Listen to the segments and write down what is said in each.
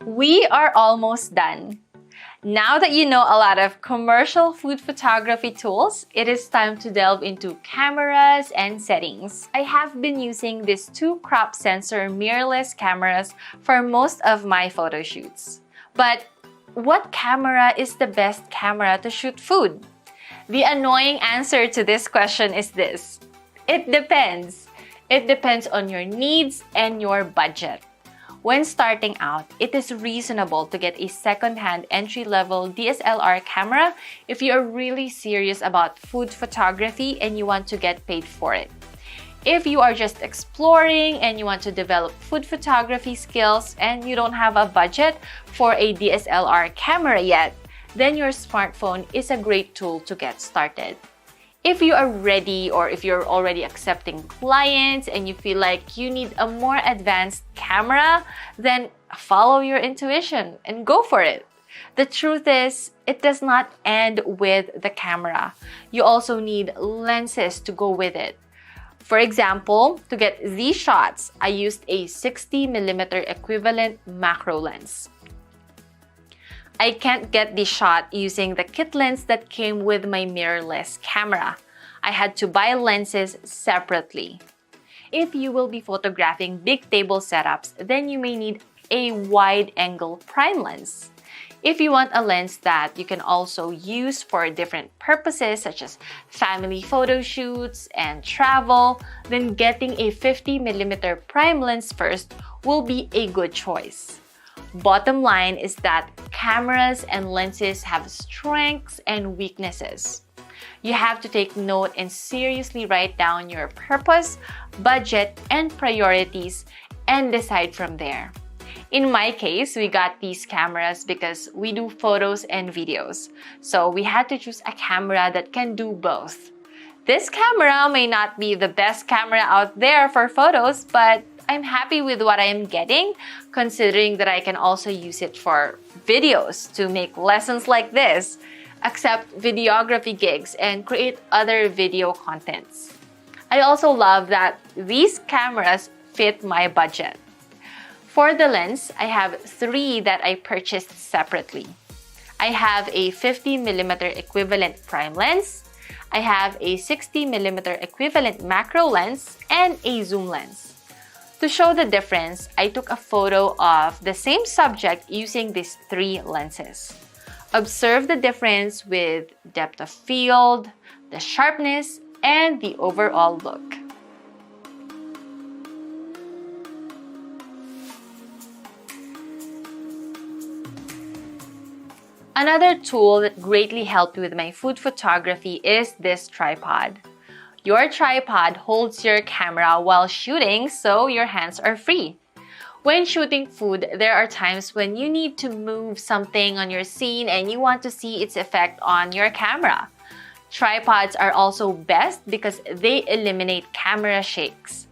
We are almost done. Now that you know a lot of commercial food photography tools, it is time to delve into cameras and settings. I have been using these two crop sensor mirrorless cameras for most of my photo shoots. But what camera is the best camera to shoot food? The annoying answer to this question is this: it depends. It depends on your needs and your budget. When starting out, it is reasonable to get a second-hand entry-level DSLR camera if you are really serious about food photography and you want to get paid for it. If you are just exploring and you want to develop food photography skills and you don't have a budget for a DSLR camera yet, then your smartphone is a great tool to get started. If you are ready, or if you're already accepting clients and you feel like you need a more advanced camera, then follow your intuition and go for it. The truth is, it does not end with the camera. You also need lenses to go with it. For example, to get these shots, I used a 60mm equivalent macro lens. I can't get this shot using the kit lens that came with my mirrorless camera. I had to buy lenses separately. If you will be photographing big table setups, then you may need a wide-angle prime lens. If you want a lens that you can also use for different purposes such as family photo shoots and travel, then getting a 50mm prime lens first will be a good choice. Bottom line is that cameras and lenses have strengths and weaknesses. You have to take note and seriously write down your purpose, budget, and priorities and decide from there. In my case, we got these cameras because we do photos and videos. So we had to choose a camera that can do both. This camera may not be the best camera out there for photos, but I'm happy with what I'm getting, considering that I can also use it for videos to make lessons like this, accept videography gigs, and create other video contents. I also love that these cameras fit my budget. For the lens, I have three that I purchased separately. I have a 50mm equivalent prime lens, I have a 60mm equivalent macro lens, and a zoom lens. To show the difference, I took a photo of the same subject using these three lenses. Observe the difference with depth of field, the sharpness, and the overall look. Another tool that greatly helped with my food photography is this tripod. Your tripod holds your camera while shooting, so your hands are free. When shooting food, there are times when you need to move something on your scene and you want to see its effect on your camera. Tripods are also best because they eliminate camera shakes.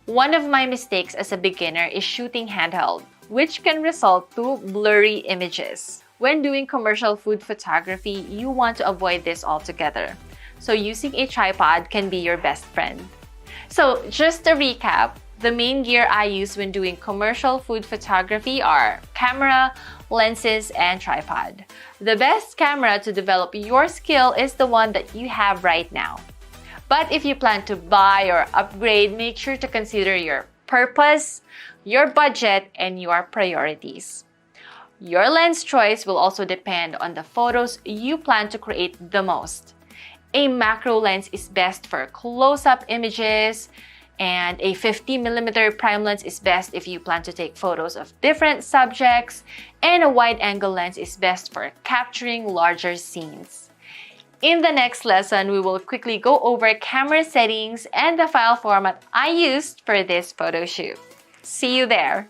One of my mistakes as a beginner is shooting handheld, which can result to blurry images. When doing commercial food photography, you want to avoid this altogether. So using a tripod can be your best friend. So just to recap, the main gear I use when doing commercial food photography are camera, lenses, and tripod. The best camera to develop your skill is the one that you have right now. But if you plan to buy or upgrade, make sure to consider your purpose, your budget, and your priorities. Your lens choice will also depend on the photos you plan to create the most. A macro lens is best for close-up images, and a 50mm prime lens is best if you plan to take photos of different subjects, and a wide-angle lens is best for capturing larger scenes. In the next lesson, we will quickly go over camera settings and the file format I used for this photo shoot. See you there!